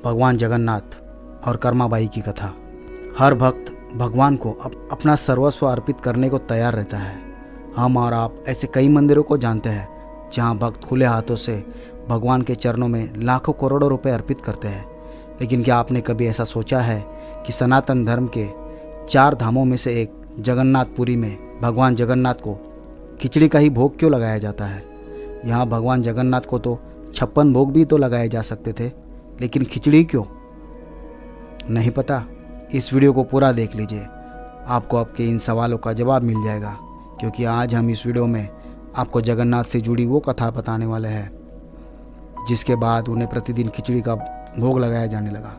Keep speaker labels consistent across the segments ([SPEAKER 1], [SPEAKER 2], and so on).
[SPEAKER 1] भगवान जगन्नाथ और कर्माबाई की कथा। हर भक्त भगवान को अपना सर्वस्व अर्पित करने को तैयार रहता है। हम और आप ऐसे कई मंदिरों को जानते हैं जहां भक्त खुले हाथों से भगवान के चरणों में लाखों करोड़ों रुपए अर्पित करते हैं। लेकिन क्या आपने कभी ऐसा सोचा है कि सनातन धर्म के 4 धामों में से एक जगन्नाथपुरी में भगवान जगन्नाथ को खिचड़ी का ही भोग क्यों लगाया जाता है? यहाँ भगवान जगन्नाथ को तो 56 भोग भी तो लगाए जा सकते थे, लेकिन खिचड़ी क्यों? नहीं पता? इस वीडियो को पूरा देख लीजिए, आपको आपके इन सवालों का जवाब मिल जाएगा। क्योंकि आज हम इस वीडियो में आपको जगन्नाथ से जुड़ी वो कथा बताने वाले हैं जिसके बाद उन्हें प्रतिदिन खिचड़ी का भोग लगाया जाने लगा।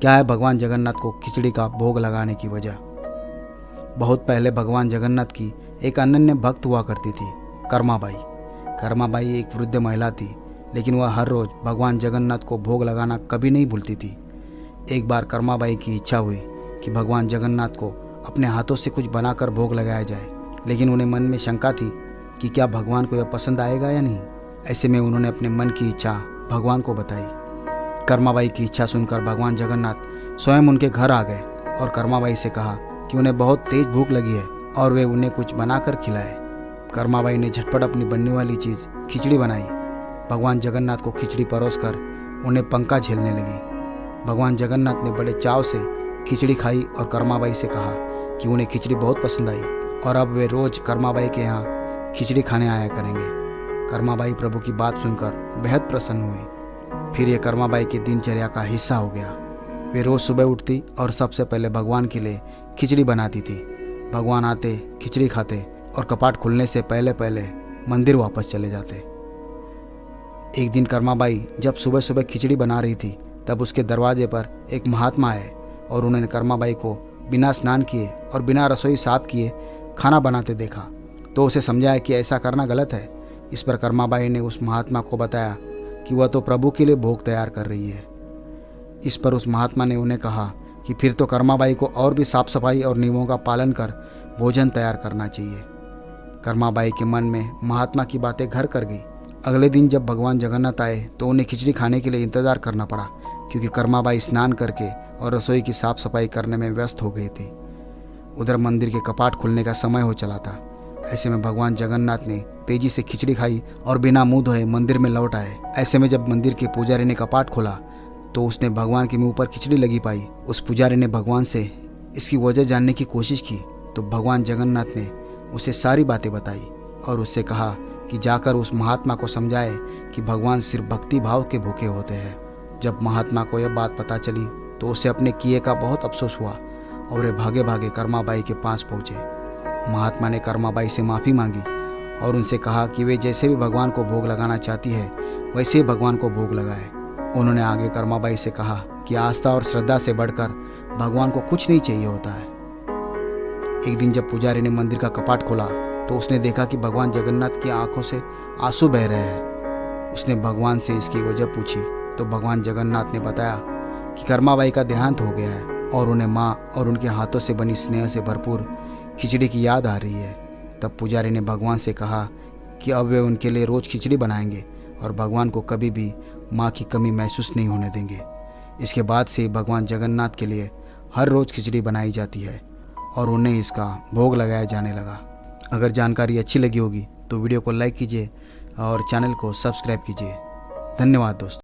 [SPEAKER 1] क्या है भगवान जगन्नाथ को खिचड़ी का भोग लगाने की वजह? बहुत पहले भगवान जगन्नाथ की एक अनन्य भक्त हुआ करती थी, कर्माबाई। कर्माबाई एक वृद्ध महिला थी, लेकिन वह हर रोज भगवान जगन्नाथ को भोग लगाना कभी नहीं भूलती थी। एक बार कर्माबाई की इच्छा हुई कि भगवान जगन्नाथ को अपने हाथों से कुछ बनाकर भोग लगाया जाए, लेकिन उन्हें मन में शंका थी कि क्या भगवान को यह पसंद आएगा या नहीं। ऐसे में उन्होंने अपने मन की इच्छा भगवान को बताई। कर्माबाई की इच्छा सुनकर भगवान जगन्नाथ स्वयं उनके घर आ गए और कर्माबाई से कहा कि उन्हें बहुत तेज भूख लगी है और वे उन्हें कुछ बनाकर खिलाए। कर्माबाई ने झटपट अपनी बनने वाली चीज़ खिचड़ी बनाई। भगवान जगन्नाथ को खिचड़ी परोसकर उन्हें पंखा झेलने लगी। भगवान जगन्नाथ ने बड़े चाव से खिचड़ी खाई और कर्माबाई से कहा कि उन्हें खिचड़ी बहुत पसंद आई और अब वे रोज कर्माबाई के यहाँ खिचड़ी खाने आया करेंगे। कर्माबाई प्रभु की बात सुनकर बेहद प्रसन्न हुई। फिर यह कर्माबाई की दिनचर्या का हिस्सा हो गया। वे रोज सुबह उठती और सबसे पहले भगवान के लिए खिचड़ी बनाती थी। भगवान आते, खिचड़ी खाते और कपाट खुलने से पहले पहले मंदिर वापस चले जाते। एक दिन कर्माबाई जब सुबह सुबह खिचड़ी बना रही थी, तब उसके दरवाजे पर एक महात्मा आए और उन्होंने कर्माबाई को बिना स्नान किए और बिना रसोई साफ किए खाना बनाते देखा, तो उसे समझाया कि ऐसा करना गलत है। इस पर कर्माबाई ने उस महात्मा को बताया कि वह तो प्रभु के लिए भोग तैयार कर रही है। इस पर उस महात्मा ने उन्हें कहा कि फिर तो कर्माबाई को और भी साफ सफाई और नियमों का पालन कर भोजन तैयार करना चाहिए। कर्माबाई के मन में महात्मा की बातें घर कर गई। अगले दिन जब भगवान जगन्नाथ आए तो उन्हें खिचड़ी खाने के लिए इंतजार करना पड़ा, क्योंकि कर्माबाई स्नान करके और रसोई की साफ सफाई करने में व्यस्त हो गई थी। उधर मंदिर के कपाट खुलने का समय हो चला था। ऐसे में भगवान जगन्नाथ ने तेजी से खिचड़ी खाई और बिना मुंह धोए मंदिर में लौट आए। ऐसे में जब मंदिर के पुजारी ने कपाट खोला तो उसने भगवान के मुंह पर खिचड़ी लगी पाई। उस पुजारी ने भगवान से इसकी वजह जानने की कोशिश की तो भगवान जगन्नाथ ने उसे सारी बातें बताई और उससे कहा कि जाकर उस महात्मा को समझाए कि भगवान सिर्फ भक्ति भाव के भूखे होते हैं। जब महात्मा को यह बात पता चली तो उसे अपने किए का बहुत अफसोस हुआ और वे भागे भागे कर्माबाई के पास पहुंचे। महात्मा ने कर्माबाई से माफ़ी मांगी और उनसे कहा कि वे जैसे भी भगवान को भोग लगाना चाहती है वैसे ही भगवान को भोग लगाए। उन्होंने आगे कर्माबाई से कहा कि आस्था और श्रद्धा से बढ़कर भगवान को कुछ नहीं चाहिए होता है। एक दिन जब पुजारी ने मंदिर का कपाट खोला तो उसने देखा कि भगवान जगन्नाथ की आंखों से आंसू बह रहे हैं। उसने भगवान से इसकी वजह पूछी तो भगवान जगन्नाथ ने बताया कि कर्माबाई का देहांत हो गया है और उन्हें माँ और उनके हाथों से बनी स्नेह से भरपूर खिचड़ी की याद आ रही है। तब पुजारी ने भगवान से कहा कि अब वे उनके लिए रोज़ खिचड़ी बनाएंगे और भगवान को कभी भी माँ की कमी महसूस नहीं होने देंगे। इसके बाद से भगवान जगन्नाथ के लिए हर रोज़ खिचड़ी बनाई जाती है और उन्हें इसका भोग लगाया जाने लगा। अगर जानकारी अच्छी लगी होगी तो वीडियो को लाइक कीजिए और चैनल को सब्सक्राइब कीजिए। धन्यवाद दोस्तों।